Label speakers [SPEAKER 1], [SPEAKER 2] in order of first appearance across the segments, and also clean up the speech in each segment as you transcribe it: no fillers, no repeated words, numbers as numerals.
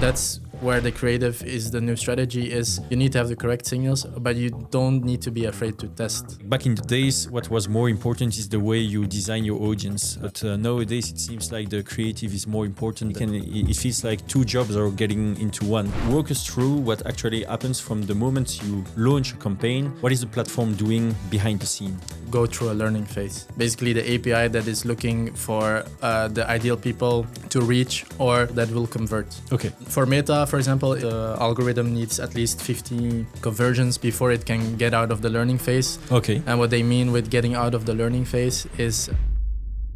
[SPEAKER 1] that's where the creative is the new strategy is you need to have the correct signals, but you don't need to be afraid to test.
[SPEAKER 2] Back in the days, what was more important is the way you design your audience. But nowadays, it seems like the creative is more important, and it feels like two jobs are getting into one. Walk us through what actually happens from the moment you launch a campaign. What is the platform doing behind the scene?
[SPEAKER 1] Go through a learning phase. Basically, the API that is looking for the ideal people to reach or that will convert.
[SPEAKER 2] Okay.
[SPEAKER 1] For Meta, for example, the algorithm needs at least 50 conversions before it can get out of the learning phase.
[SPEAKER 2] Okay.
[SPEAKER 1] And what they mean with getting out of the learning phase is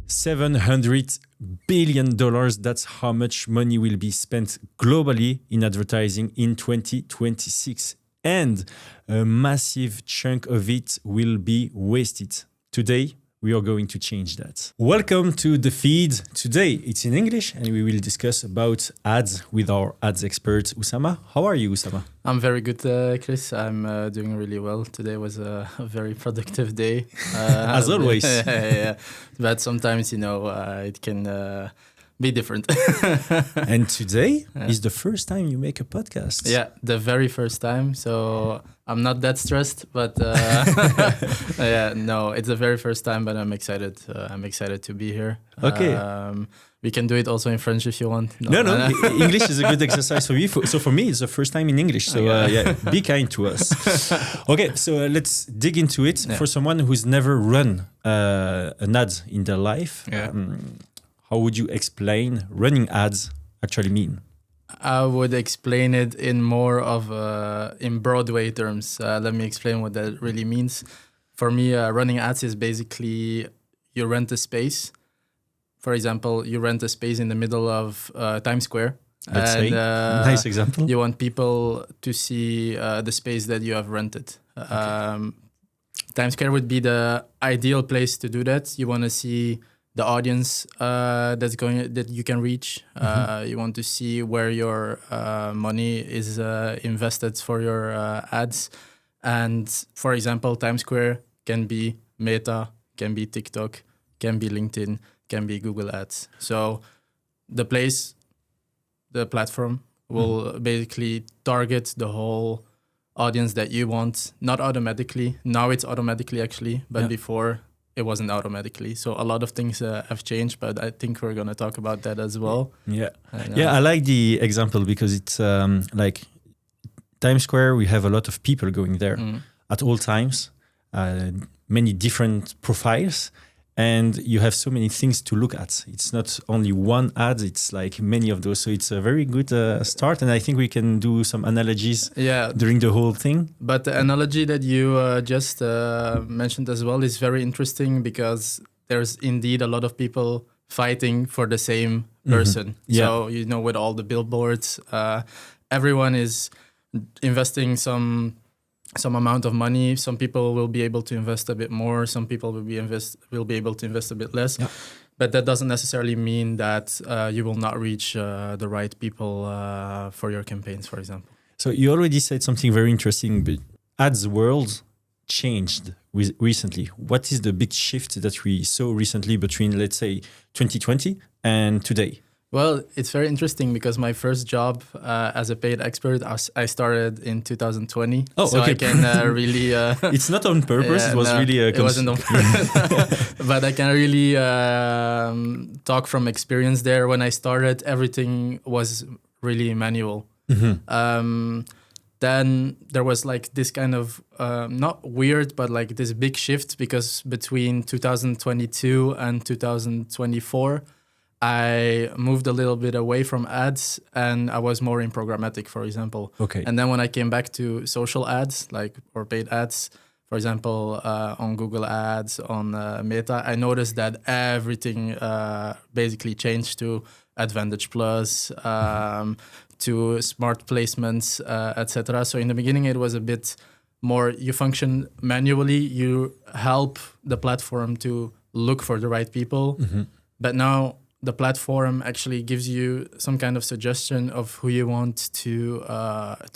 [SPEAKER 2] $700 billion. That's how much money will be spent globally in advertising in 2026. And a massive chunk of it will be wasted. Today, we are going to change that. Welcome to the feed. Today, it's in English and we will discuss about ads with our ads expert, Oussama. How are you, Oussama?
[SPEAKER 1] I'm very good, Chris. I'm doing really well. Today was a very productive day.
[SPEAKER 2] As always.
[SPEAKER 1] Yeah. But sometimes, it can be different.
[SPEAKER 2] And today is the first time you make a podcast.
[SPEAKER 1] Yeah, the very first time. So I'm not that stressed, but it's the very first time, but I'm excited. I'm excited to be here.
[SPEAKER 2] Okay.
[SPEAKER 1] We can do it also in French if you want.
[SPEAKER 2] No. English is a good exercise for you. So for me, it's the first time in English. So be kind to us. Okay, so let's dig into it. Yeah. For someone who's never run an ad in their life, how would you explain running ads actually mean?
[SPEAKER 1] I would explain it in more of in Broadway terms. Let me explain what that really means. For me, running ads is basically you rent a space. For example, you rent a space in the middle of Times Square.
[SPEAKER 2] Let's say, nice example.
[SPEAKER 1] You want people to see the space that you have rented. Okay. Times Square would be the ideal place to do that. You want to see the audience that you can reach. You want to see where your money is invested for your ads. And for example, Times Square can be Meta, can be TikTok, can be LinkedIn, can be Google Ads. So the platform will basically target the whole audience that you want, not automatically. Now it's automatically actually, but before it wasn't automatically. So a lot of things have changed, but I think we're going to talk about that as well.
[SPEAKER 2] Yeah. I like the example because it's like Times Square, we have a lot of people going there at all times, many different profiles, and you have so many things to look at. It's not only one ad, it's like many of those. So it's a very good start. And I think we can do some analogies during the whole thing.
[SPEAKER 1] But the analogy that you just mentioned as well is very interesting because there's indeed a lot of people fighting for the same person. So, with all the billboards, everyone is investing some amount of money. Some people will be able to invest a bit more. Some people will be able to invest a bit less. Yeah. But that doesn't necessarily mean that you will not reach the right people for your campaigns, for example.
[SPEAKER 2] So you already said something very interesting, but ads world changed recently. What is the big shift that we saw recently between, let's say, 2020 and today?
[SPEAKER 1] Well, it's very interesting because my first job as a paid expert, I started in 2020.
[SPEAKER 2] Oh,
[SPEAKER 1] so
[SPEAKER 2] okay.
[SPEAKER 1] I can really...
[SPEAKER 2] it's not on purpose. It was really...
[SPEAKER 1] it wasn't on purpose. But I can really talk from experience there. When I started, everything was really manual. Mm-hmm. Then there was like this kind of, not weird, but like this big shift because between 2022 and 2024, I moved a little bit away from ads and I was more in programmatic, for example.
[SPEAKER 2] Okay.
[SPEAKER 1] And then when I came back to social ads, or paid ads, for example, on Google Ads, on Meta, I noticed that everything basically changed to Advantage Plus, to smart placements, etc. So in the beginning, it was a bit more, you function manually, you help the platform to look for the right people. Mm-hmm. But now the platform actually gives you some kind of suggestion of who you want to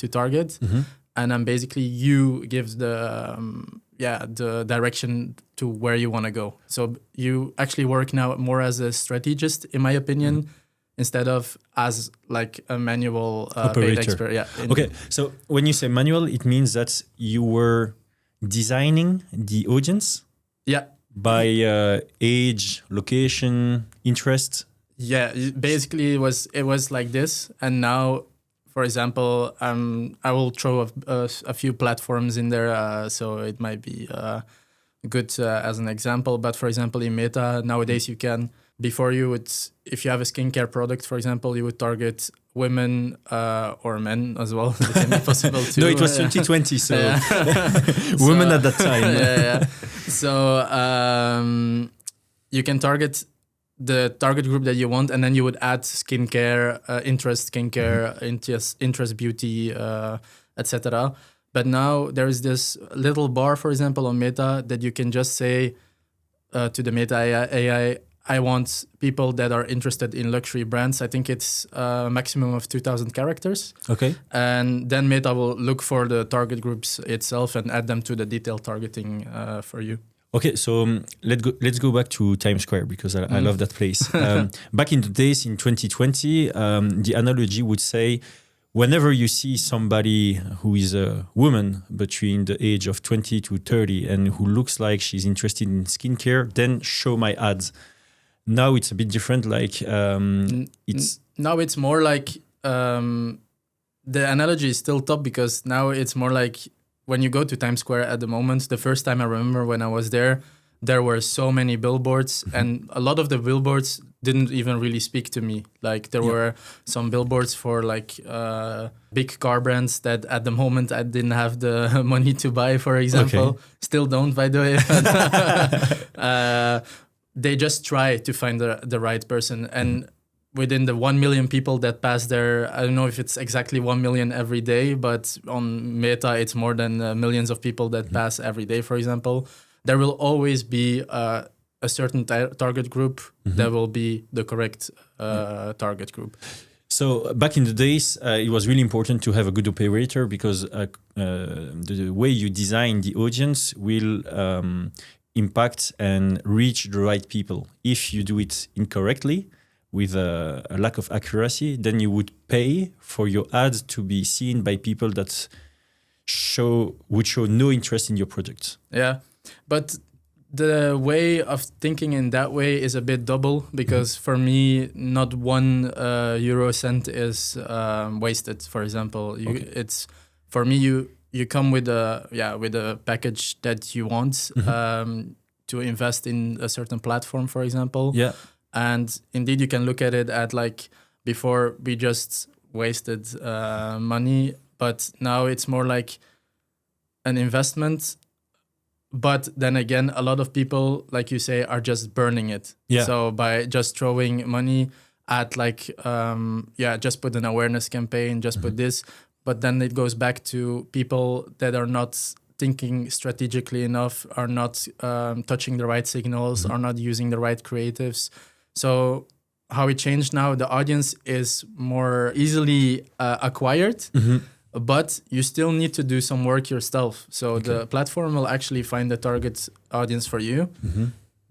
[SPEAKER 1] target. Mm-hmm. And then basically you give the direction to where you want to go. So you actually work now more as a strategist, in my opinion, instead of as like a manual paid
[SPEAKER 2] Operator.
[SPEAKER 1] expert. Yeah.
[SPEAKER 2] Okay, so when you say manual, it means that you were designing the audience
[SPEAKER 1] Yeah.
[SPEAKER 2] by age, location, interest.
[SPEAKER 1] Yeah, basically it was like this, and now, for example, I will throw a few platforms in there, so it might be good as an example. But for example, in Meta nowadays, you can before you would, if you have a skincare product, for example, you would target women or men as well. It can be possible too.
[SPEAKER 2] No, it was 2020, so
[SPEAKER 1] So,
[SPEAKER 2] women at that time.
[SPEAKER 1] yeah. So you can target the target group that you want, and then you would add skincare, interest beauty, etc. But now there is this little bar, for example, on Meta that you can just say to the Meta AI, I want people that are interested in luxury brands. I think it's a maximum of 2,000 characters.
[SPEAKER 2] Okay.
[SPEAKER 1] And then Meta will look for the target groups itself and add them to the detailed targeting for you.
[SPEAKER 2] Okay, so let's go back to Times Square because I love that place. Back in the days in 2020, the analogy would say, whenever you see somebody who is a woman between the age of 20 to 30 and who looks like she's interested in skincare, then show my ads. Now it's a bit different. Like
[SPEAKER 1] now it's more like the analogy is still top because now it's more like when you go to Times Square at the moment. The first time I remember when I was there were so many billboards, and a lot of the billboards didn't even really speak to me. Like there were some billboards for like big car brands that at the moment I didn't have the money to buy, for example.
[SPEAKER 2] Okay.
[SPEAKER 1] Still don't, by the way. They just try to find the right person. And within the 1 million people that pass there, I don't know if it's exactly 1 million every day, but on Meta, it's more than millions of people that pass every day, for example. There will always be a certain target group that will be the correct target group.
[SPEAKER 2] So back in the days, it was really important to have a good operator because the way you design the audience will impact and reach the right people. If you do it incorrectly, with a lack of accuracy, then you would pay for your ads to be seen by people that would show no interest in your product.
[SPEAKER 1] Yeah, but the way of thinking in that way is a bit double because for me, not 1 euro cent is wasted. For example, it's for me you come with a package that you want to invest in a certain platform, for example.
[SPEAKER 2] Yeah.
[SPEAKER 1] And indeed, you can look at it at like before we just wasted money, but now it's more like an investment. But then again, a lot of people, like you say, are just burning it.
[SPEAKER 2] Yeah.
[SPEAKER 1] So by just throwing money at like, just put an awareness campaign, just put this. But then it goes back to people that are not thinking strategically enough, are not touching the right signals, are not using the right creatives. So how it changed now, the audience is more easily acquired, but you still need to do some work yourself. So the platform will actually find the target audience for you,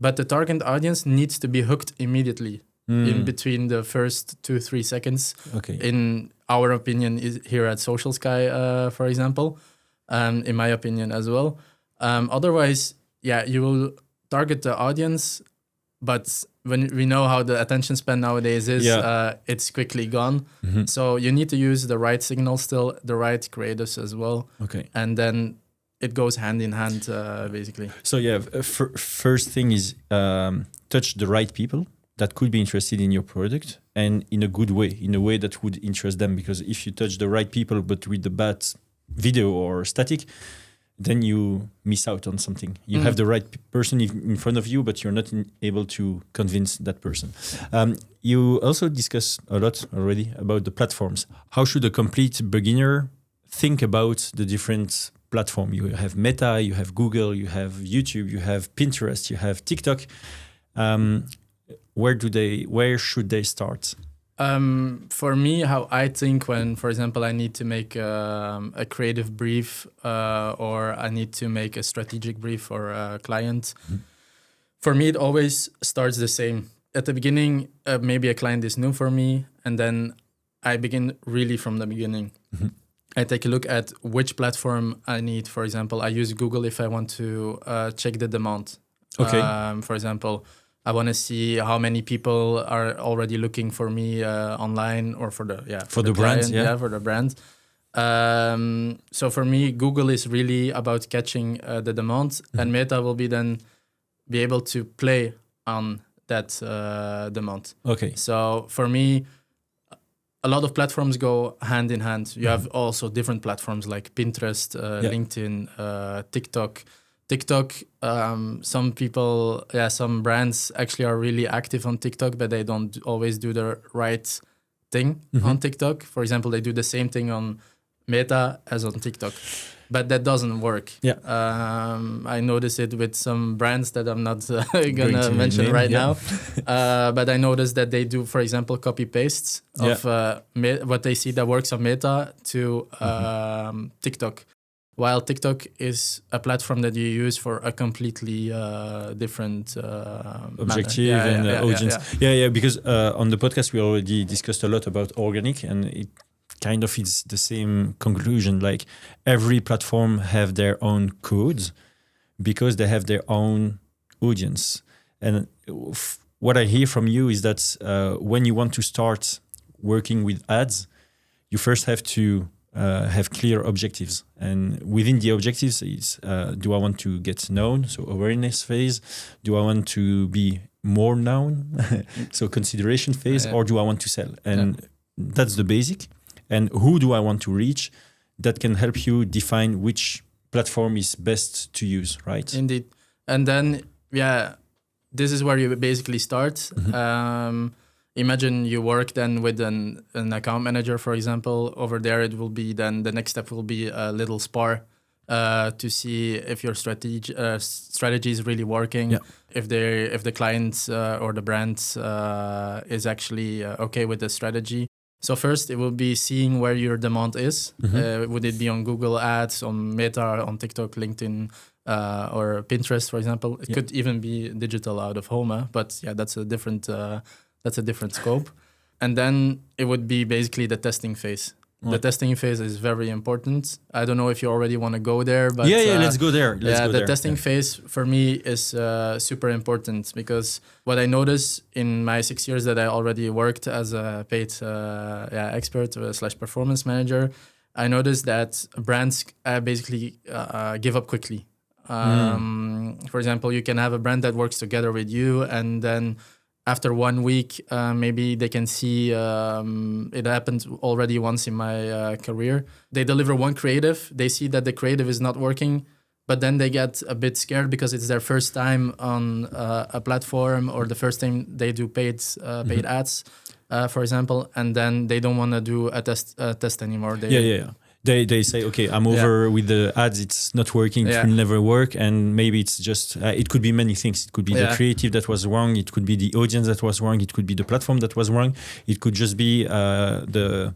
[SPEAKER 1] but the target audience needs to be hooked immediately in between the first 2-3 seconds.
[SPEAKER 2] Okay.
[SPEAKER 1] In our opinion, is here at Socialsky, for example, in my opinion as well. Otherwise, you will target the audience, but when we know how the attention span nowadays is, it's quickly gone. So you need to use the right signal still, the right creatives as well.
[SPEAKER 2] Okay.
[SPEAKER 1] And then it goes hand in hand, basically.
[SPEAKER 2] So first thing is touch the right people that could be interested in your product and in a good way, in a way that would interest them. Because if you touch the right people but with the bad video or static, then you miss out on something. You have the right person in front of you, but you're not able to convince that person. You also discuss a lot already about the platforms. How should a complete beginner think about the different platforms? You have Meta, you have Google, you have YouTube, you have Pinterest, you have TikTok. Where should they start?
[SPEAKER 1] For me, how I think when, for example, I need to make a creative brief or I need to make a strategic brief for a client, for me, it always starts the same. at the beginning, maybe a client is new for me, and then I begin really from the beginning. I take a look at which platform I need. For example, I use Google if I want to check the demand.
[SPEAKER 2] Okay.
[SPEAKER 1] For example, I want to see how many people are already looking for me online, or for the
[SPEAKER 2] brand,
[SPEAKER 1] client, for the brand. So for me, Google is really about catching the demand, and Meta will be able to play on that demand.
[SPEAKER 2] Okay.
[SPEAKER 1] So for me, a lot of platforms go hand in hand. You have also different platforms like Pinterest, LinkedIn, TikTok. Some brands actually are really active on TikTok, but they don't always do the right thing on TikTok. For example, they do the same thing on Meta as on TikTok, but that doesn't work.
[SPEAKER 2] Yeah.
[SPEAKER 1] I notice it with some brands that I'm not gonna mention right now. But I noticed that they do, for example, copy pastes of what they see that works on Meta to TikTok, while TikTok is a platform that you use for a completely different
[SPEAKER 2] objective and audience. Yeah. Because on the podcast we already discussed a lot about organic, and it kind of is the same conclusion. Like every platform have their own codes because they have their own audience. And what I hear from you is that when you want to start working with ads, you first have to have clear objectives. And within the objectives is, do I want to get known? So awareness phase. Do I want to be more known? So consideration phase, or do I want to sell? And that's the basic. And who do I want to reach? That can help you define which platform is best to use, right?
[SPEAKER 1] Indeed. And then, this is where you basically start. Imagine you work then with an account manager, for example. Over there, it will be then the next step will be a little spar to see if your strategy is really working. If the client or the brand is actually okay with the strategy. So first, it will be seeing where your demand is. Would it be on Google Ads, on Meta, on TikTok, LinkedIn, or Pinterest, for example? It could even be digital out of home, but that's a different scope. And then it would be basically the testing phase. The testing phase is very important. I don't know if you already want to go there, but
[SPEAKER 2] let's go there.
[SPEAKER 1] The testing phase for me is super important, because what I noticed in my 6 years that I already worked as a paid expert / performance manager, I noticed that brands basically give up quickly. For example, you can have a brand that works together with you, and then after 1 week, maybe they can see, it happened already once in my career. They deliver one creative, they see that the creative is not working, but then they get a bit scared because it's their first time on a platform, or the first time they do paid ads, for example, and then they don't want to do a test anymore.
[SPEAKER 2] They say, okay, I'm over with the ads. It's not working. It will never work. And maybe it's just, it could be many things. It could be the creative that was wrong. It could be the audience that was wrong. It could be the platform that was wrong. It could just be the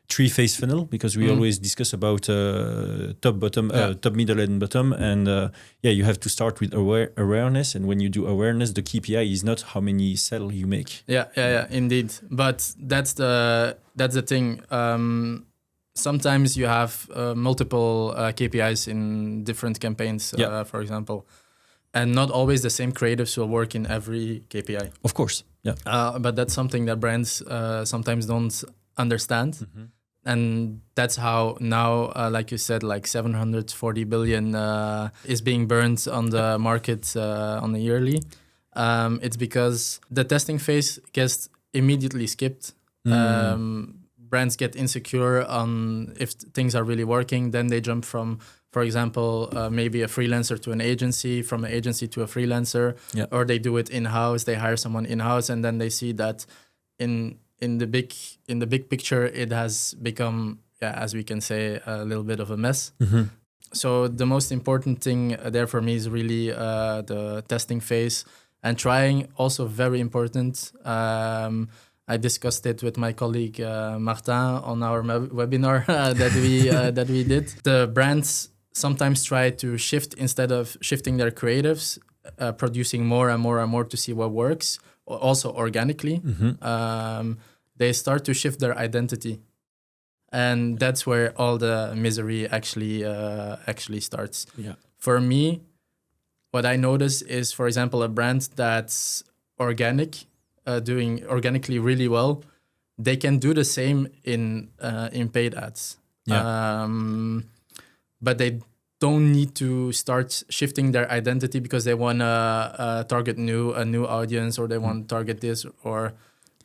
[SPEAKER 2] three-phase funnel, because we always discuss about top, bottom, top, middle, and bottom. And you have to start with awareness. And when you do awareness, the KPI is not how many sales you make.
[SPEAKER 1] Yeah, indeed. But that's the thing. Sometimes you have multiple KPIs in different campaigns, for example, and not always the same creatives will work in every KPI.
[SPEAKER 2] Of course,
[SPEAKER 1] but that's something that brands sometimes don't understand. And that's how now, like you said, like 740 billion is being burned on the market on a yearly. It's because the testing phase gets immediately skipped. Brands get insecure on if things are really working. Then they jump from, for example, maybe a freelancer to an agency, from an agency to a freelancer, or they do it in-house. They hire someone in-house, and then they see that in the big picture, it has become, as we can say, a little bit of a mess. So the most important thing there for me is really the testing phase, and trying, also very important. I discussed it with my colleague Martin on our webinar that we did. The brands sometimes try to shift, instead of shifting their creatives, producing more and more and more to see what works, also organically, they start to shift their identity. And that's where all the misery actually starts.
[SPEAKER 2] Yeah.
[SPEAKER 1] For me, what I notice is, for example, a brand that's organic, doing organically really well, they can do the same in paid ads.
[SPEAKER 2] Yeah.
[SPEAKER 1] But they don't need to start shifting their identity because they want to target a new audience, or they want to target this, or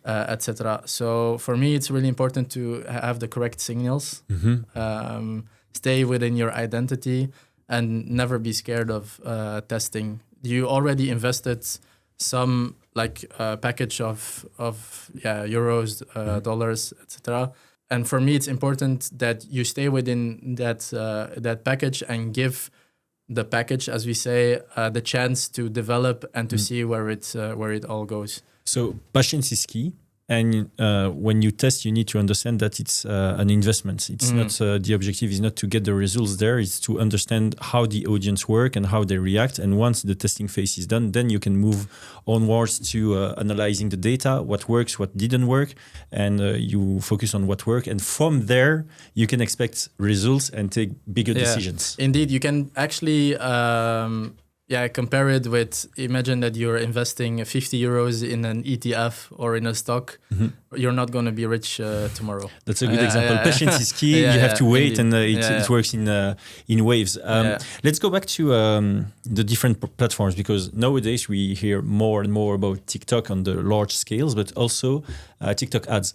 [SPEAKER 1] etc. So for me, it's really important to have the correct signals, stay within your identity, and never be scared of testing. You already invested some package of euros, dollars, etc. And for me, it's important that you stay within that package and give the package, as we say, the chance to develop and to see where it all goes.
[SPEAKER 2] So patience is key. And when you test, you need to understand that it's an investment. It's not the objective is not to get the results there. It's to understand how the audience work and how they react. And once the testing phase is done, then you can move onwards to analyzing the data, what works, what didn't work, and you focus on what worked. And from there, you can expect results and take bigger decisions.
[SPEAKER 1] Indeed, you can actually compare it with, imagine that you're investing 50 euros in an ETF or in a stock. You're not going to be rich tomorrow.
[SPEAKER 2] That's a good example. Patience is key. You have to wait, indeed. And it works in waves. Let's go back to the different platforms, because nowadays we hear more and more about TikTok on the large scales, but also TikTok ads.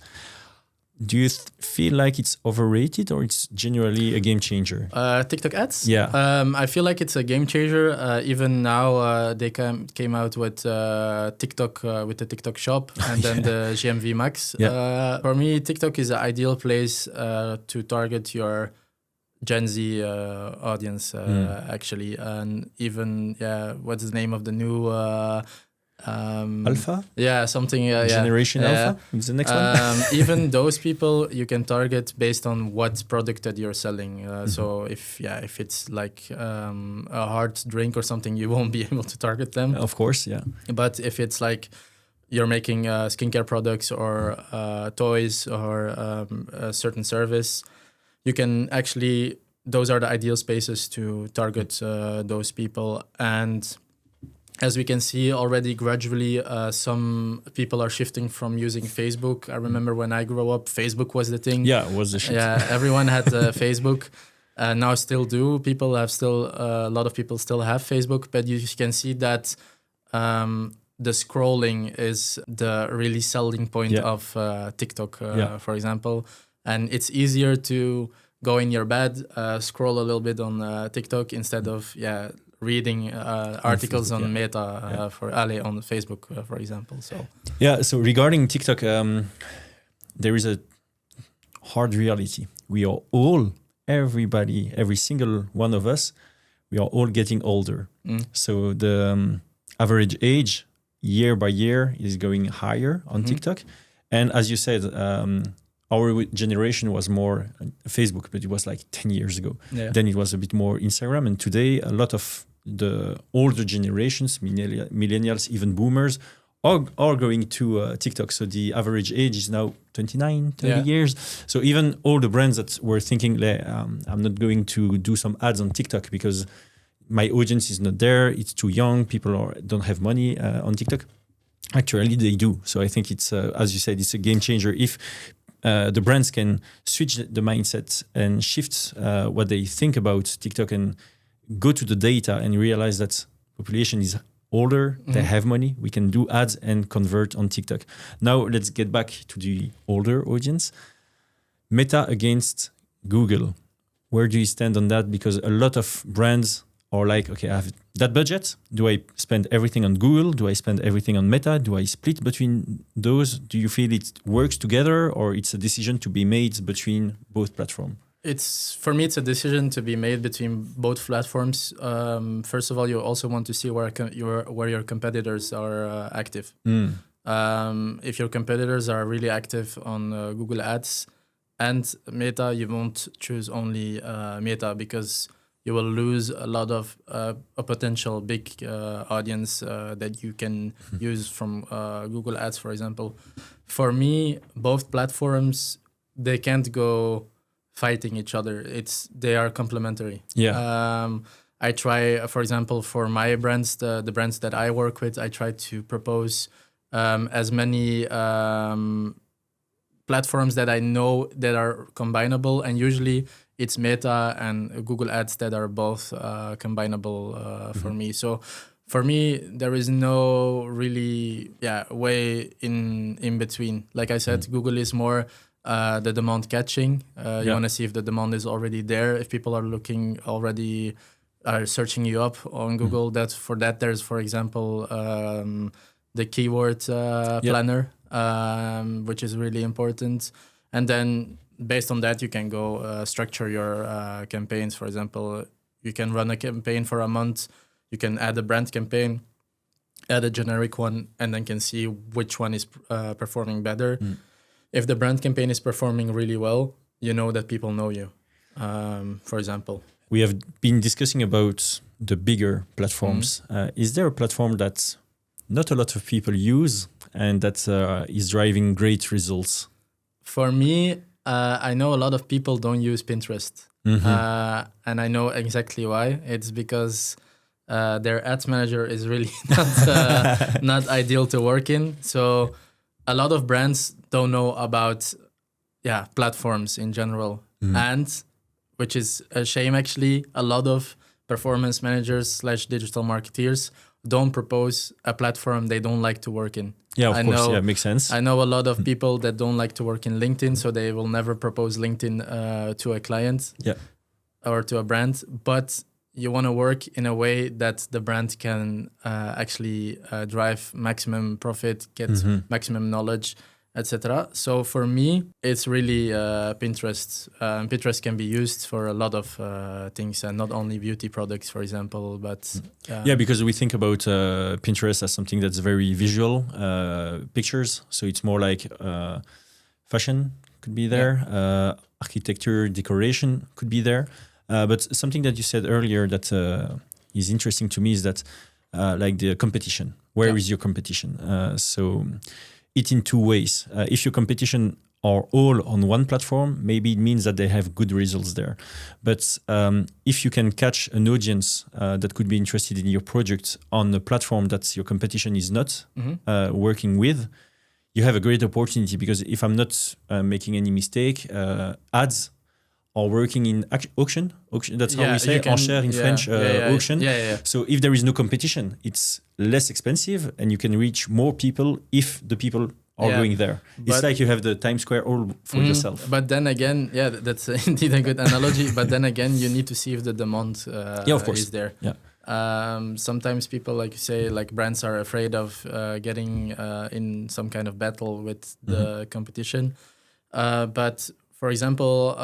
[SPEAKER 2] Do you feel like it's overrated, or it's generally a game changer?
[SPEAKER 1] TikTok ads?
[SPEAKER 2] Yeah.
[SPEAKER 1] I feel like it's a game changer. Even now, they came out with TikTok, with the TikTok shop, and then the GMV Max. For me, TikTok is an ideal place to target your Gen Z audience, actually. And even, what's the name of the new...
[SPEAKER 2] Alpha?
[SPEAKER 1] Yeah, something.
[SPEAKER 2] Generation Alpha is the next one.
[SPEAKER 1] Even those people you can target based on what product that you're selling. So if it's like a hard drink or something, you won't be able to target them.
[SPEAKER 2] Of course, yeah.
[SPEAKER 1] But if it's like you're making skincare products or toys or a certain service, you can actually. Those are the ideal spaces to target those people. And as we can see already, gradually, some people are shifting from using Facebook. I remember when I grew up, Facebook was the thing.
[SPEAKER 2] Yeah, it was the shit.
[SPEAKER 1] Yeah, everyone had Facebook. Now still do. People have still, a lot of people still have Facebook, but you can see that the scrolling is the really selling point of TikTok, for example. And it's easier to go in your bed, scroll a little bit on TikTok instead of, reading articles on Meta on Facebook, for example. So
[SPEAKER 2] regarding TikTok, there is a hard reality. We are all, everybody, every single one of us, we are all getting older. So the average age year by year is going higher on TikTok. And as you said, our generation was more Facebook, but it was like 10 years ago. Then it was a bit more Instagram. And today, a lot of the older generations, millennials, even boomers, are going to TikTok. So the average age is now 29, 30 years. So even all the brands that were thinking, I'm not going to do some ads on TikTok because my audience is not there, it's too young, people don't have money on TikTok. Actually, they do. So I think it's, as you said, it's a game changer. If the brands can switch the mindset and shift what they think about TikTok and go to the data and realize that population is older, they have money, we can do ads and convert on TikTok. Now let's get back to the older audience. Meta against Google. Where do you stand on that? Because a lot of brands are like, okay, I have that budget. Do I spend everything on Google? Do I spend everything on Meta? Do I split between those? Do you feel it works together, or it's a decision to be made between both platforms?
[SPEAKER 1] For me, it's a decision to be made between both platforms. First of all, you also want to see where your competitors are active. If your competitors are really active on Google Ads and Meta, you won't choose only Meta, because you will lose a lot of a potential big audience that you can use from Google Ads, for example. For me, both platforms, they can't go fighting each other. They are complementary. I try, for example, for my brands, the brands that I work with, I try to propose as many platforms that I know that are combinable, and usually it's Meta and Google Ads that are both combinable for me. So for me, there is no really way in between. Like I said, Google is more the demand catching. You want to see if the demand is already there. If people are looking already, are searching you up on Google, there's, for example, the keyword planner, which is really important. And then based on that, you can go structure your campaigns. For example, you can run a campaign for a month. You can add a brand campaign, add a generic one, and then can see which one is performing better. If the brand campaign is performing really well, you know that people know you, for example.
[SPEAKER 2] We have been discussing about the bigger platforms. Is there a platform that not a lot of people use and that is driving great results?
[SPEAKER 1] For me, I know a lot of people don't use Pinterest. And I know exactly why. It's because their ads manager is really not ideal to work in. So a lot of brands don't know about platforms in general. And which is a shame, actually, a lot of performance managers / digital marketeers don't propose a platform they don't like to work in.
[SPEAKER 2] Yeah, of course. Yeah, makes sense.
[SPEAKER 1] I know a lot of people that don't like to work in LinkedIn, so they will never propose LinkedIn to a client or to a brand. But you want to work in a way that the brand can actually drive maximum profit, get maximum knowledge, etc. So for me, it's really Pinterest. Pinterest can be used for a lot of things, and not only beauty products, for example. But
[SPEAKER 2] because we think about Pinterest as something that's very visual, pictures. So it's more like fashion could be there, architecture, decoration could be there. But something that you said earlier that is interesting to me is that like the competition. Where is your competition? So it in two ways. If your competition are all on one platform, maybe it means that they have good results there. But if you can catch an audience that could be interested in your project on a platform that your competition is not working with, you have a great opportunity, because if I'm not making any mistake, ads are working in auction. That's how we say enchère in French, auction. So if there is no competition, it's less expensive and you can reach more people if the people are going there. It's like you have the Times Square all for yourself.
[SPEAKER 1] But then again, that's indeed a good analogy. But then again, you need to see if the demand
[SPEAKER 2] of course.
[SPEAKER 1] is there. Sometimes people, like you say, like brands are afraid of getting in some kind of battle with the competition. But for example,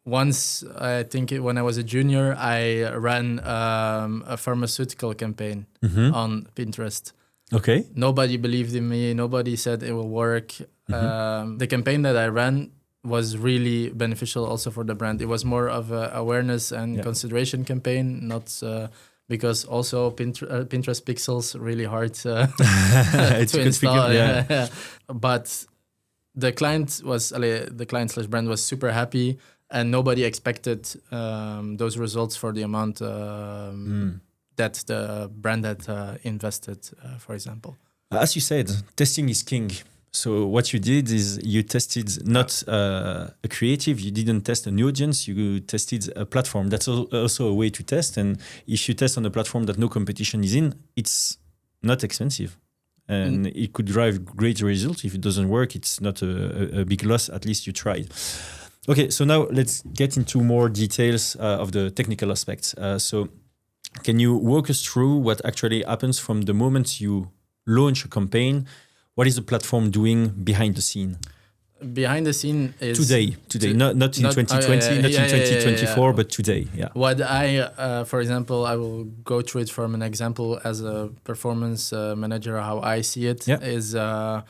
[SPEAKER 1] once, I think when I was a junior, I ran a pharmaceutical campaign on Pinterest.
[SPEAKER 2] Okay.
[SPEAKER 1] Nobody believed in me. Nobody said it will work. The campaign that I ran was really beneficial also for the brand. It was more of a awareness and consideration campaign, not because also Pinterest pixels really hard to install. But the client / brand was super happy, and nobody expected those results for the amount that the brand had invested, for example.
[SPEAKER 2] As you said, testing is king. So what you did is you tested not a creative, you didn't test an audience, you tested a platform. That's also a way to test. And if you test on a platform that no competition is in, it's not expensive. And it could drive great results. If it doesn't work, it's not a big loss. At least you tried. Okay, so now let's get into more details of the technical aspects. So can you walk us through what actually happens from the moment you launch a campaign? What is the platform doing behind the scene?
[SPEAKER 1] Behind the scene is
[SPEAKER 2] today, not in 2020, not in 2024, but today. Yeah.
[SPEAKER 1] What I, for example, I will go through it from an example as a performance manager. How I see it is, for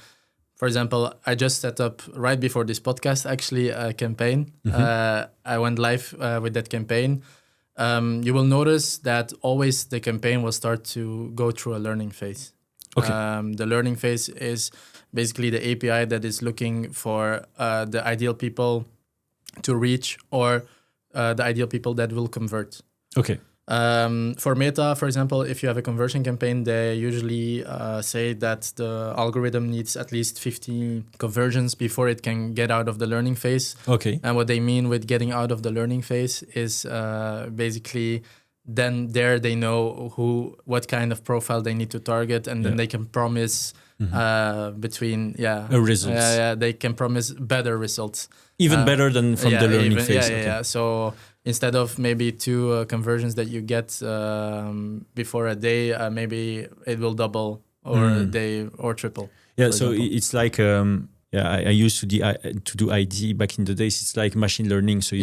[SPEAKER 1] example, I just set up right before this podcast actually a campaign. I went live with that campaign. you will notice that always the campaign will start to go through a learning phase.
[SPEAKER 2] Okay.
[SPEAKER 1] The learning phase is basically the API that is looking for the ideal people to reach, or the ideal people that will convert.
[SPEAKER 2] Okay.
[SPEAKER 1] For Meta, for example, if you have a conversion campaign, they usually say that the algorithm needs at least 50 conversions before it can get out of the learning phase.
[SPEAKER 2] Okay.
[SPEAKER 1] And what they mean with getting out of the learning phase is basically then there they know what kind of profile they need to target, and then they can promise between
[SPEAKER 2] results.
[SPEAKER 1] they can promise better results.
[SPEAKER 2] Even better than from the learning phase.
[SPEAKER 1] Yeah. So instead of maybe 2 conversions that you get before a day, maybe it will double or a day or triple.
[SPEAKER 2] Yeah, so it's like I used to do ID back in the days. It's like machine learning. So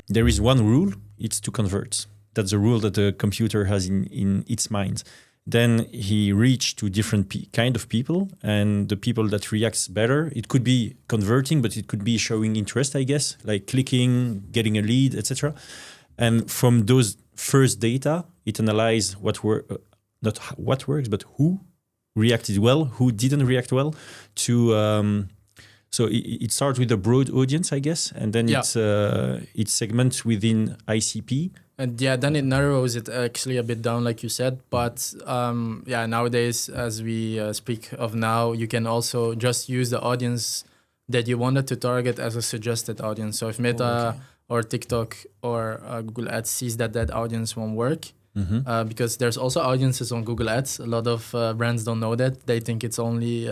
[SPEAKER 2] there is one rule: it's to convert. That's the rule that the computer has in its mind. Then he reached to different kind of people, and the people that reacts better, it could be converting, but it could be showing interest, I guess, like clicking, getting a lead, etc. And from those first data, it analyzes not what works, but who reacted well, who didn't react well. So it starts with a broad audience, I guess, and then it segments within ICP.
[SPEAKER 1] And then it narrows it actually a bit down, like you said. But nowadays, as we speak of now, you can also just use the audience that you wanted to target as a suggested audience. So if Meta or TikTok or Google Ads sees that audience won't work, because there's also audiences on Google Ads. A lot of brands don't know that. They think it's only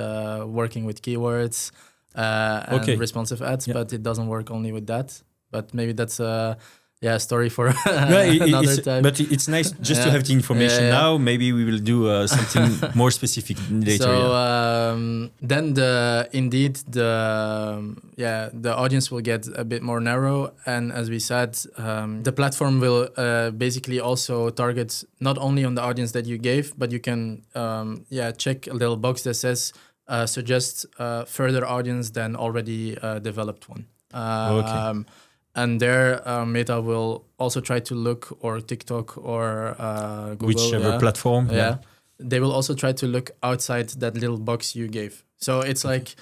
[SPEAKER 1] working with keywords and responsive ads, but it doesn't work only with that. But maybe that's a story for another time.
[SPEAKER 2] But it's nice just to have the information now. Maybe we will do something more specific later.
[SPEAKER 1] So then the audience will get a bit more narrow, and as we said, the platform will basically also target not only on the audience that you gave, but you can check a little box that says suggest further audience than already developed one. And there, Meta will also try to look, or TikTok or Google,
[SPEAKER 2] whichever platform.
[SPEAKER 1] They will also try to look outside that little box you gave. So it's like,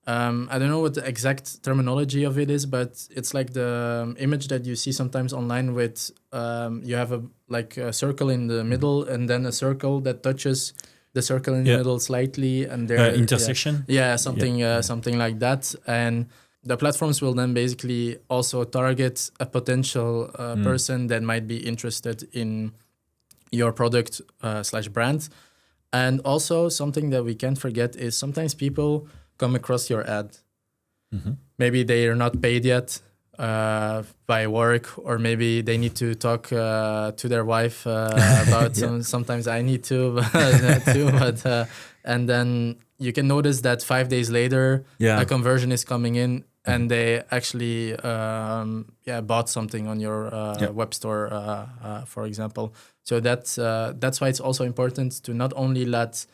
[SPEAKER 1] I don't know what the exact terminology of it is, but it's like the image that you see sometimes online with you have a circle in the middle, and then a circle that touches the circle in the middle slightly, and there
[SPEAKER 2] intersection.
[SPEAKER 1] Something like that. And the platforms will then basically also target a potential person that might be interested in your product / brand. And also something that we can't forget is sometimes people come across your ad. Maybe they are not paid yet by work, or maybe they need to talk to their wife about sometimes I need to too, but and then you can notice that 5 days later a conversion is coming in, and they actually bought something on your web store, for example. So that's why it's also important to not only let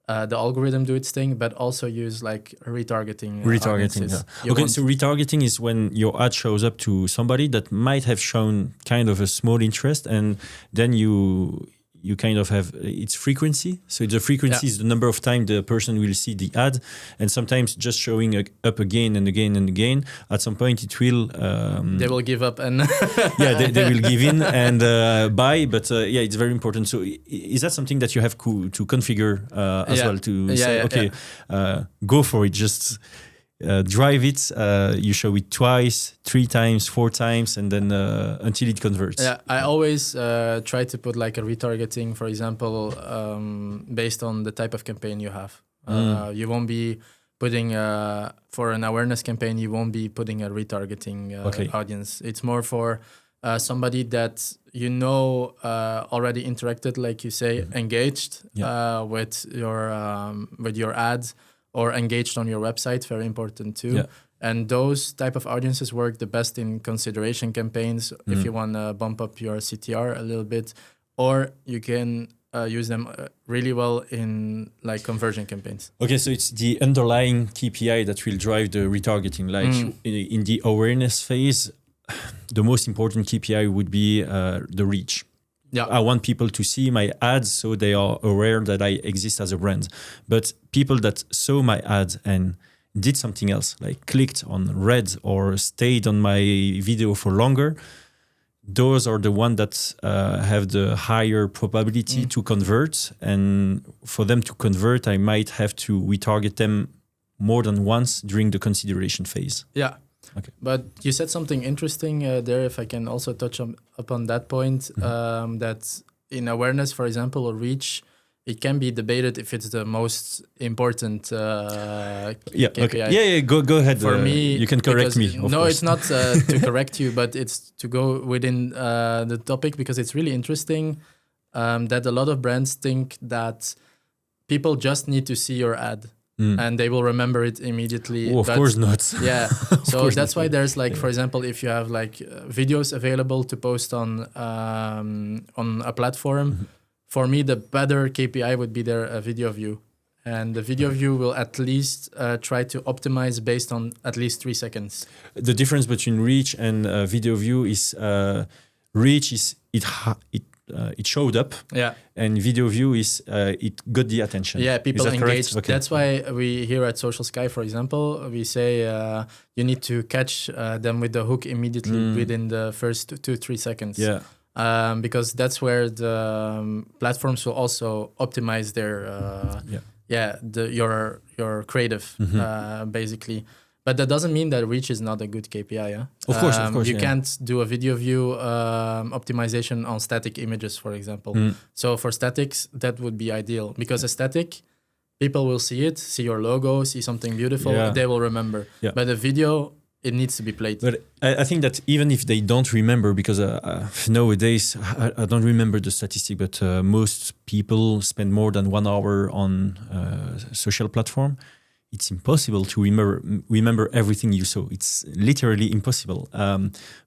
[SPEAKER 1] the algorithm do its thing, but also use like retargeting.
[SPEAKER 2] So retargeting is when your ad shows up to somebody that might have shown kind of a small interest, and then you kind of have its frequency. So the frequency is the number of times the person will see the ad, and sometimes just showing up again and again and again. At some point, it will.
[SPEAKER 1] They will give up and.
[SPEAKER 2] they will give in and buy. But it's very important. So is that something that you have to configure as well to say, go for it, just. Drive it, you show it twice, 3 times, 4 times, and then until it converts.
[SPEAKER 1] I always try to put like a retargeting, for example, based on the type of campaign you have. You won't be putting, for an awareness campaign, you won't be putting a retargeting audience. It's more for somebody that already interacted, like you say, engaged with your ads, or engaged on your website, very important too. Yeah. And those type of audiences work the best in consideration campaigns if you want to bump up your CTR a little bit, or you can use them really well in like conversion campaigns.
[SPEAKER 2] Okay, so it's the underlying KPI that will drive the retargeting. Like in the awareness phase, the most important KPI would be the reach.
[SPEAKER 1] Yeah.
[SPEAKER 2] I want people to see my ads so they are aware that I exist as a brand. But people that saw my ad and did something else, like clicked on read or stayed on my video for longer, those are the ones that have the higher probability to convert. And for them to convert, I might have to retarget them more than once during the consideration phase.
[SPEAKER 1] Yeah.
[SPEAKER 2] Okay.
[SPEAKER 1] But you said something interesting there, if I can also touch upon that point, that in awareness, for example, or reach, it can be debated if it's the most important KPI.
[SPEAKER 2] Okay. Go ahead.
[SPEAKER 1] For me,
[SPEAKER 2] you can correct me. Of course.
[SPEAKER 1] It's not to correct you, but it's to go within the topic, because it's really interesting that a lot of brands think that people just need to see your ad. And they will remember it immediately.
[SPEAKER 2] Of course not.
[SPEAKER 1] Yeah. So that's why there's like, for example, if you have like videos available to post on a platform, for me, the better KPI would be their video view. And the video view will at least try to optimize based on at least 3 seconds.
[SPEAKER 2] The difference between reach and video view is reach is it showed up.
[SPEAKER 1] Yeah.
[SPEAKER 2] And video view is it got the attention.
[SPEAKER 1] Yeah, people engaged.
[SPEAKER 2] Okay.
[SPEAKER 1] That's why we here at Socialsky, for example, we say you need to catch them with the hook immediately within the first 2-3 seconds.
[SPEAKER 2] Yeah.
[SPEAKER 1] Because that's where the platforms will also optimize their your creative basically. But that doesn't mean that reach is not a good KPI. Yeah?
[SPEAKER 2] Of course.
[SPEAKER 1] You can't do a video view optimization on static images, for example. So for statics, that would be ideal, because a static, people will see it, see your logo, see something beautiful, they will remember. Yeah. But a video, it needs to be played.
[SPEAKER 2] But I think that even if they don't remember, because nowadays, I don't remember the statistic, but most people spend more than 1 hour on social platform. It's impossible to remember everything you saw. It's literally impossible.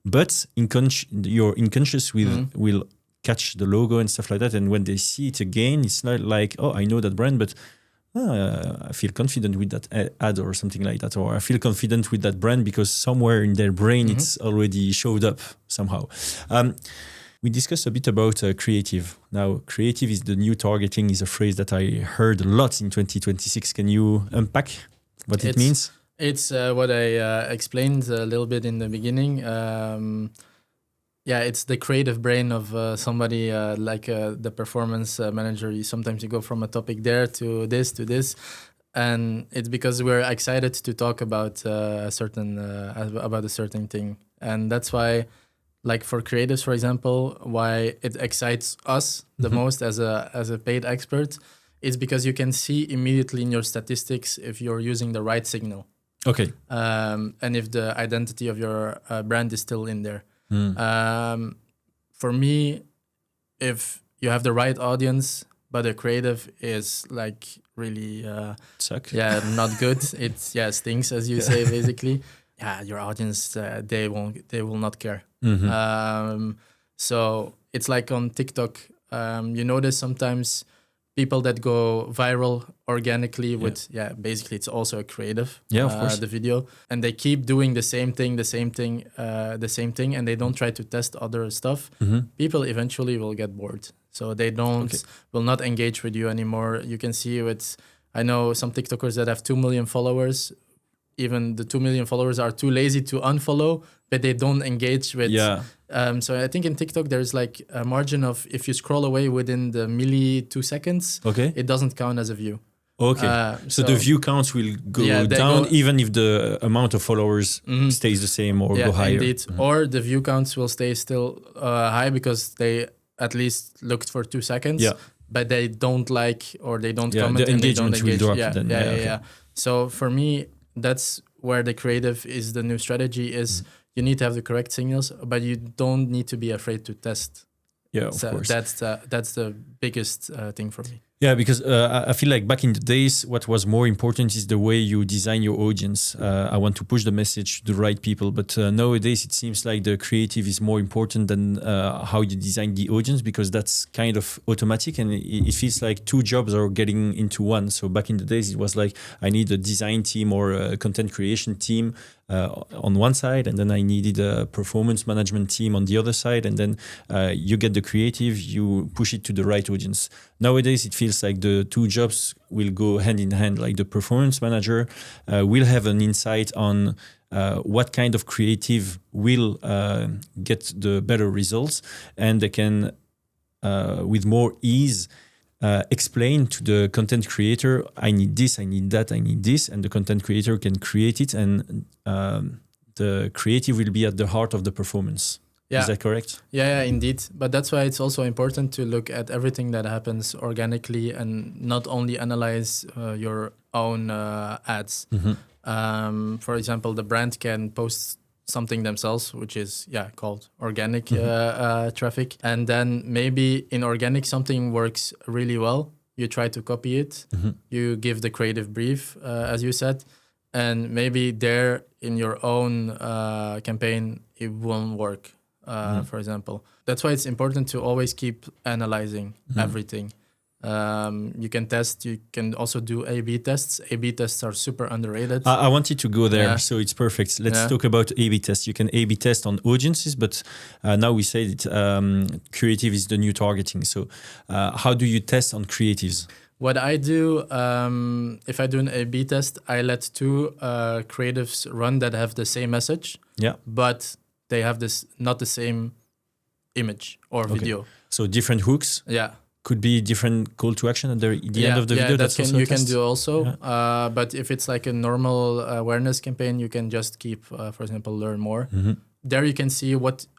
[SPEAKER 2] But your unconscious will catch the logo and stuff like that. And when they see it again, it's not like, oh, I know that brand, but I feel confident with that ad or something like that. Or I feel confident with that brand because somewhere in their brain, it's already showed up somehow. We discussed a bit about creative. Now, creative is the new targeting, is a phrase that I heard a lot in 2026. Can you unpack what it means?
[SPEAKER 1] It's what I explained a little bit in the beginning. It's the creative brain of somebody like the performance manager. Sometimes you go from a topic there to this. And it's because we're excited to talk about a certain thing. And that's why, like for creatives, for example, why it excites us the most as a paid expert is because you can see immediately in your statistics if you're using the right signal.
[SPEAKER 2] Okay.
[SPEAKER 1] And if the identity of your brand is still in there. For me, if you have the right audience, but the creative is like really
[SPEAKER 2] suck.
[SPEAKER 1] Yeah, not good. It stinks, as you say, basically. Yeah, your audience they will not care. So it's like on TikTok. You notice sometimes people that go viral organically with basically it's also a creative.
[SPEAKER 2] Yeah, of course.
[SPEAKER 1] The video, and they keep doing the same thing, and they don't try to test other stuff. People eventually will get bored, so they will not engage with you anymore. You can see I know some TikTokers that have 2 million followers. Even the 2 million followers are too lazy to unfollow, but they don't engage with. Yeah. So I think in TikTok there's like a margin of if you scroll away within the 2 seconds, it doesn't count as a view.
[SPEAKER 2] Okay. So the view counts will go down even if the amount of followers stays the same or go higher.
[SPEAKER 1] Indeed. Or the view counts will stay still high because they at least looked for 2 seconds. Yeah. But they don't like or they don't comment.
[SPEAKER 2] The engagement will drop.
[SPEAKER 1] Yeah. So for me, that's where the creative is the new strategy is you need to have the correct signals, but you don't need to be afraid to test.
[SPEAKER 2] Yeah, of course.
[SPEAKER 1] That's the biggest thing for me.
[SPEAKER 2] Yeah, because I feel like back in the days, what was more important is the way you design your audience. I want to push the message to the right people, but nowadays it seems like the creative is more important than how you design the audience, because that's kind of automatic, and it feels like two jobs are getting into one. So back in the days, it was like I need a design team or a content creation team on one side, and then I needed a performance management team on the other side, and then you get the creative, you push it to the right audience. Nowadays, it feels like the two jobs will go hand in hand. Like the performance manager will have an insight on what kind of creative will get the better results, and they can, with more ease, explain to the content creator, I need this, I need that, I need this, and the content creator can create it, and the creative will be at the heart of the performance.
[SPEAKER 1] Yeah.
[SPEAKER 2] Is that correct?
[SPEAKER 1] Yeah, indeed. But that's why it's also important to look at everything that happens organically and not only analyze your own ads. For example, the brand can post something themselves, which is called organic traffic. And then maybe in organic something works really well. You try to copy it. You give the creative brief, as you said. And maybe there in your own campaign, it won't work. For example. That's why it's important to always keep analyzing everything. You can test, you can also do A/B tests. A/B tests are super underrated.
[SPEAKER 2] I wanted to go there, so it's perfect. Let's talk about A/B tests. You can A/B test on audiences, but now we say that creative is the new targeting. So how do you test on creatives?
[SPEAKER 1] What I do, if I do an A/B test, I let two creatives run that have the same message, but they have not the same image or video.
[SPEAKER 2] So different hooks.
[SPEAKER 1] Yeah.
[SPEAKER 2] Could be different call to action at the end of the video.
[SPEAKER 1] That can do also. But if it's like a normal awareness campaign, you can just keep, for example, learn more. There you can see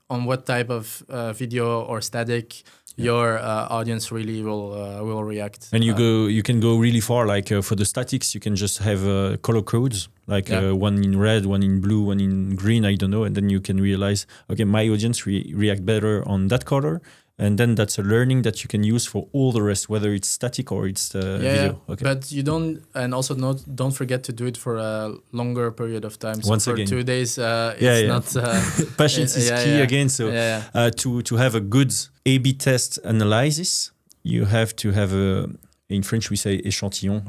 [SPEAKER 1] on what type of video or static your audience really will react.
[SPEAKER 2] And you can go really far. Like for the statics, you can just have color codes, like one in red, one in blue, one in green. I don't know, and then you can realize, okay, my audience react better on that color. And then that's a learning that you can use for all the rest, whether it's static or it's video.
[SPEAKER 1] Yeah. Okay. But you don't forget to do it for a longer period of time. So
[SPEAKER 2] Once
[SPEAKER 1] for
[SPEAKER 2] again,
[SPEAKER 1] 2 days, it's not.
[SPEAKER 2] Patience is key again. So to have a good A/B test analysis, you have to have in French we say échantillon.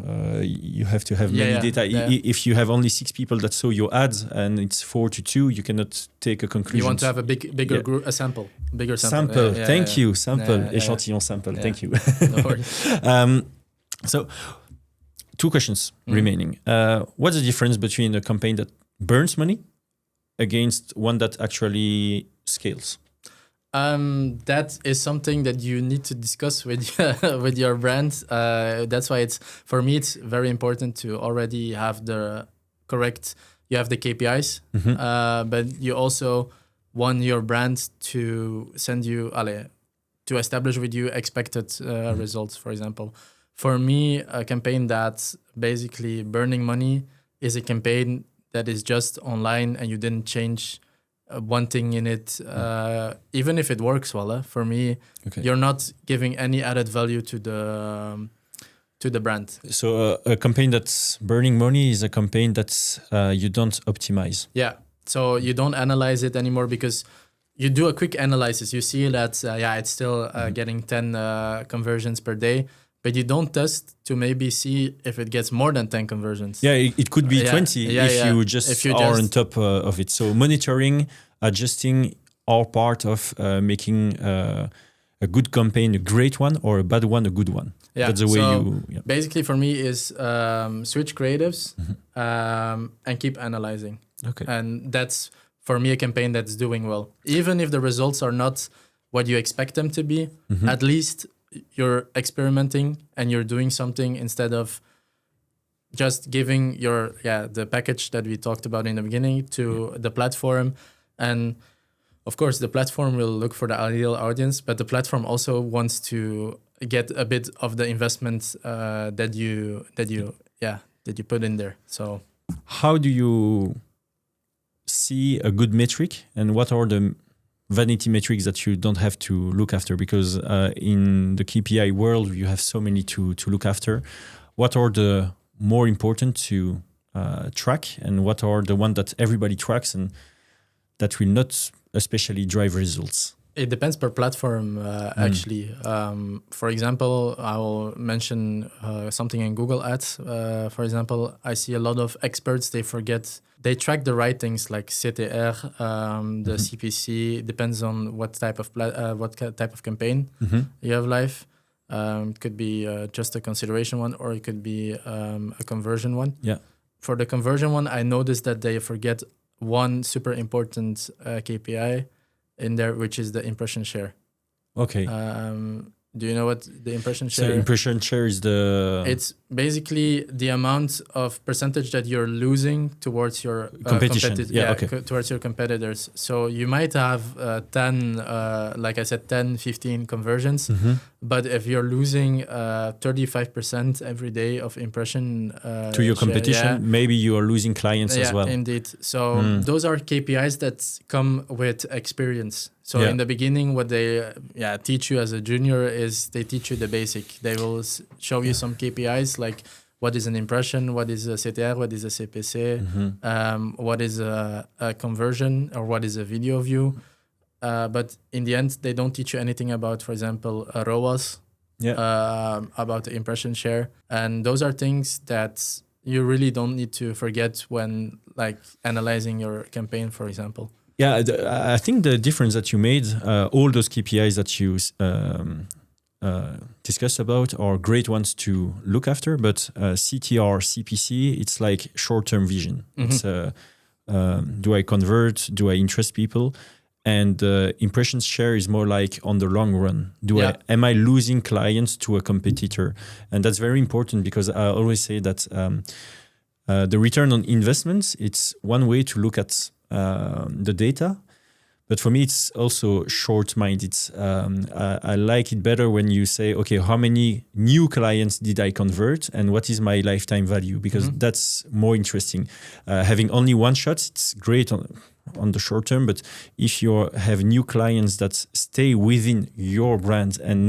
[SPEAKER 2] You have to have many data. If you have only 6 people that saw your ads and it's 4-2, you cannot take a conclusion.
[SPEAKER 1] You want to have a bigger group, a sample, bigger sample.
[SPEAKER 2] Sample. Thank you. Sample. Échantillon sample. Thank you.
[SPEAKER 1] No worries.
[SPEAKER 2] So 2 questions remaining. What's the difference between a campaign that burns money against one that actually scales?
[SPEAKER 1] That is something that you need to discuss with your brand. That's why it's very important to already have you have the KPIs, but you also want your brand to send you, to establish with you expected results, for example. For me, a campaign that's basically burning money is a campaign that is just online and you didn't change one thing in it, even if it works well. For me, you're not giving any added value to the brand.
[SPEAKER 2] So a campaign that's burning money is a campaign that you don't optimize.
[SPEAKER 1] Yeah. So you don't analyze it anymore because you do a quick analysis. You see that it's still getting 10 conversions per day. But you don't test to maybe see if it gets more than 10 conversions.
[SPEAKER 2] Yeah, it could be 20 if you just are on top of it. So monitoring, adjusting are part of making a good campaign a great one or a bad one a good one.
[SPEAKER 1] Yeah.
[SPEAKER 2] That's the way
[SPEAKER 1] basically for me is switch creatives and keep analyzing.
[SPEAKER 2] Okay.
[SPEAKER 1] And that's for me a campaign that's doing well. Even if the results are not what you expect them to be, at least you're experimenting and you're doing something instead of just giving the package that we talked about in the beginning to the platform. And of course the platform will look for the ideal audience, but the platform also wants to get a bit of the investment that you put in there. So
[SPEAKER 2] how do you see a good metric, and what are the vanity metrics that you don't have to look after? Because in the KPI world, you have so many to look after. What are the more important to track, and what are the one that everybody tracks and that will not especially drive results?
[SPEAKER 1] It depends per platform, actually. For example, I will mention something in Google Ads. For example, I see a lot of experts, they track the right things like CTR, the CPC. Depends on what type of campaign you have live. It could be just a consideration one, or it could be a conversion one.
[SPEAKER 2] Yeah.
[SPEAKER 1] For the conversion one, I noticed that they forget one super important KPI in there, which is the impression share.
[SPEAKER 2] Okay.
[SPEAKER 1] Do you know what the impression share?
[SPEAKER 2] So impression share is
[SPEAKER 1] It's basically the amount of percentage that you're losing towards your
[SPEAKER 2] competition.
[SPEAKER 1] towards your competitors. So you might have 10, like I said, 10, 15 conversions, but if you're losing 35% every day of impression
[SPEAKER 2] to your competition, maybe you are losing clients as well.
[SPEAKER 1] Indeed. So those are KPIs that come with experience. So in the beginning, what they teach you as a junior is they teach you the basic. They will show you some KPIs like what is an impression, what is a CTR, what is a CPC, what is a conversion, or what is a video view. But in the end, they don't teach you anything about, for example, ROAS, about the impression share. And those are things that you really don't need to forget when like analyzing your campaign, for example.
[SPEAKER 2] Yeah, I think the difference that you made, all those KPIs that you discussed about are great ones to look after, but CTR, CPC, it's like short-term vision. It's do I convert? Do I interest people? And impressions share is more like on the long run. Am I losing clients to a competitor? And that's very important because I always say that the return on investments, it's one way to look at the data, but for me it's also short-minded. I like it better when you say, okay, how many new clients did I convert and what is my lifetime value, because that's more interesting. Having only one shot, it's great on the short term, but if you have new clients that stay within your brand and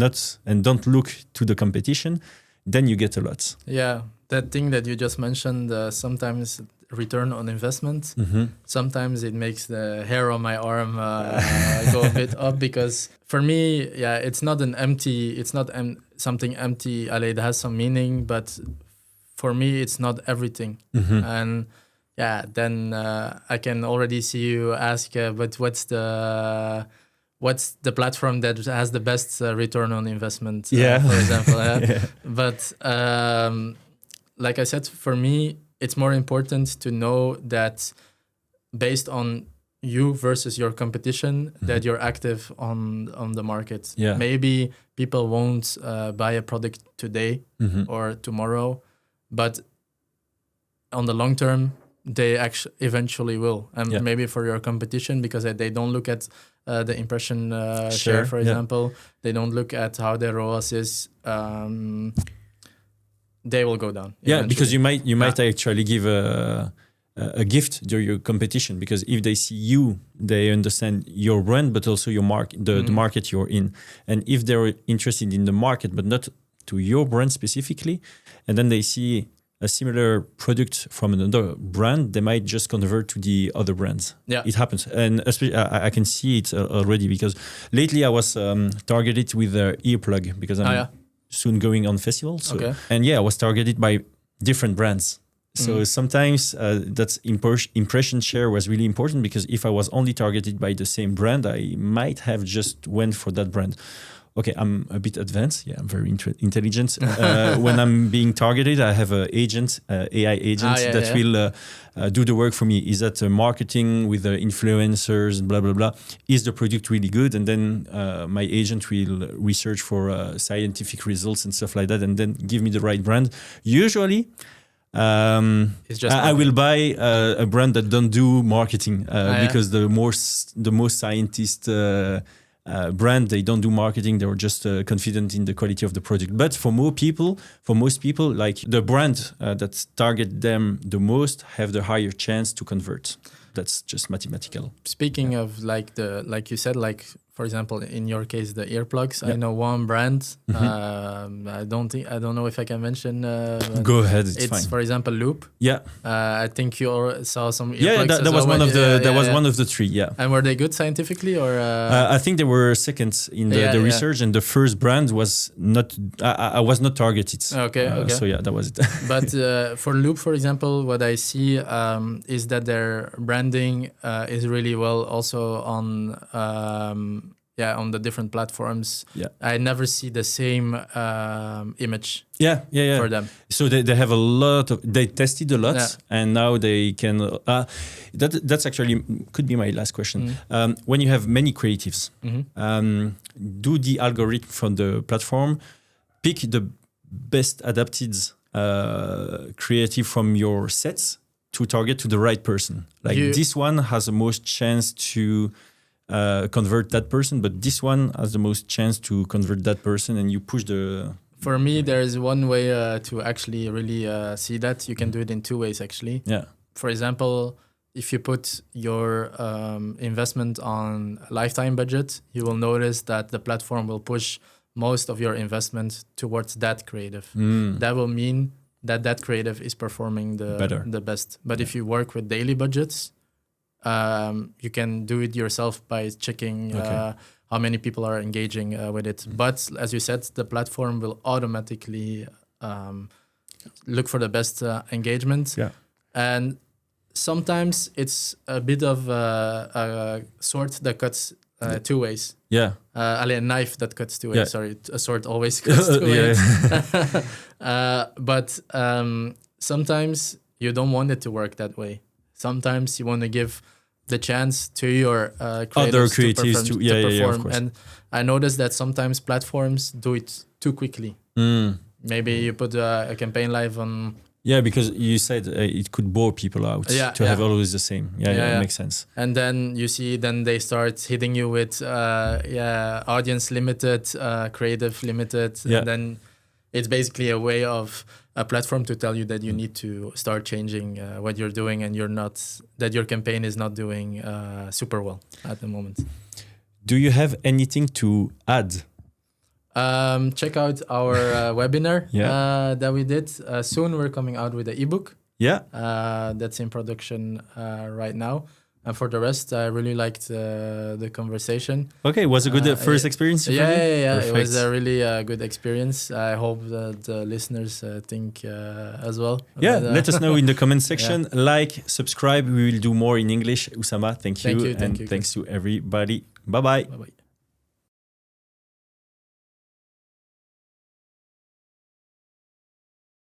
[SPEAKER 2] don't look to the competition, then you get a lot.
[SPEAKER 1] Yeah, that thing that you just mentioned, sometimes return on investment, sometimes it makes the hair on my arm go a bit up, because for me, it's not something empty. It has some meaning, but for me, it's not everything. And then I can already see you ask, but what's the platform that has the best return on investment, for example. But like I said, for me, it's more important to know that based on you versus your competition, that you're active on the market. Yeah. Maybe people won't buy a product today or tomorrow, but on the long term, they actually eventually will. And maybe for your competition, because they don't look at the impression share, for example, they don't look at how their ROAS is. They will go down.
[SPEAKER 2] Yeah, because you might actually give a gift to your competition, because if they see you, they understand your brand, but also your market, the market you're in. And if they're interested in the market, but not to your brand specifically, and then they see a similar product from another brand, they might just convert to the other brands. Yeah, it happens, and especially I can see it already, because lately I was targeted with an earplug, because I'm soon going on festivals. So, and I was targeted by different brands. So sometimes that impression share was really important, because if I was only targeted by the same brand, I might have just went for that brand. Okay, I'm a bit advanced. Yeah, I'm very intelligent. When I'm being targeted, I have an agent, AI agent that will do the work for me. Is that marketing with the influencers, blah, blah, blah? Is the product really good? And then my agent will research for scientific results and stuff like that, and then give me the right brand. Usually, I will buy a brand that don't do marketing because the most scientist brand, they don't do marketing. They're just confident in the quality of the product. But for most people, like the brand that target them the most have the higher chance to convert. that's just mathematical.
[SPEAKER 1] Speaking of like you said, like for example, in your case, the earplugs. I know one brand. I don't know if I can mention.
[SPEAKER 2] Go ahead, it's
[SPEAKER 1] It's
[SPEAKER 2] fine.
[SPEAKER 1] for example Loop.
[SPEAKER 2] Yeah,
[SPEAKER 1] I think you saw some earplugs.
[SPEAKER 2] yeah, that was one of the one of the three. Yeah,
[SPEAKER 1] And were they good scientifically or?
[SPEAKER 2] I think they were second in the research, and the first brand was not. I was not targeted.
[SPEAKER 1] Okay.
[SPEAKER 2] So yeah, that was it.
[SPEAKER 1] But for Loop, for example, what I see is that their branding is really well also on on the different platforms.
[SPEAKER 2] Yeah.
[SPEAKER 1] I never see the same image
[SPEAKER 2] Yeah.
[SPEAKER 1] for them.
[SPEAKER 2] So they have a lot of, they tested a lot, and now they can. That's actually could be my last question. When you have many creatives, do the algorithm from the platform pick the best adapted creative from your sets to target to the right person? Like this one has the most chance to convert that person, but this one has the most chance to convert that person, and you push the.
[SPEAKER 1] For me, there is one way to actually really see that. You can do it in two ways, actually.
[SPEAKER 2] Yeah.
[SPEAKER 1] For example, if you put your investment on lifetime budget, you will notice that the platform will push most of your investment towards that creative. That will mean that creative is performing the best. But if you work with daily budgets, you can do it yourself by checking how many people are engaging with it. But as you said, the platform will automatically look for the best engagement.
[SPEAKER 2] Yeah.
[SPEAKER 1] And sometimes it's a bit of a sword that cuts two ways.
[SPEAKER 2] Yeah.
[SPEAKER 1] A knife that cuts two ways.
[SPEAKER 2] Yeah.
[SPEAKER 1] Sorry, a sword always cuts two ways. But sometimes you don't want it to work that way. Sometimes you want to give the chance to your
[SPEAKER 2] other creatives to perform. Of course.
[SPEAKER 1] And I noticed that sometimes platforms do it too quickly. Maybe you put a campaign live on.
[SPEAKER 2] Yeah, because you said it could bore people out to have always the same. Yeah, it makes sense.
[SPEAKER 1] And then you see, then they start hitting you with audience limited, creative limited, and then it's basically a way of a platform to tell you that you need to start changing what you're doing, and that your campaign is not doing super well at the moment.
[SPEAKER 2] Do you have anything to add?
[SPEAKER 1] Check out our webinar that we did. Soon we're coming out with an ebook.
[SPEAKER 2] Yeah.
[SPEAKER 1] That's in production right now. And for the rest, I really liked the conversation.
[SPEAKER 2] Okay, was a good first experience?
[SPEAKER 1] Yeah. Perfect. It was a really good experience. I hope that the listeners think as well.
[SPEAKER 2] Yeah, let us know in the comment section. Like, subscribe. We will do more in English. Oussama, thank you. And thanks to everybody. Bye-bye.
[SPEAKER 1] Bye-bye.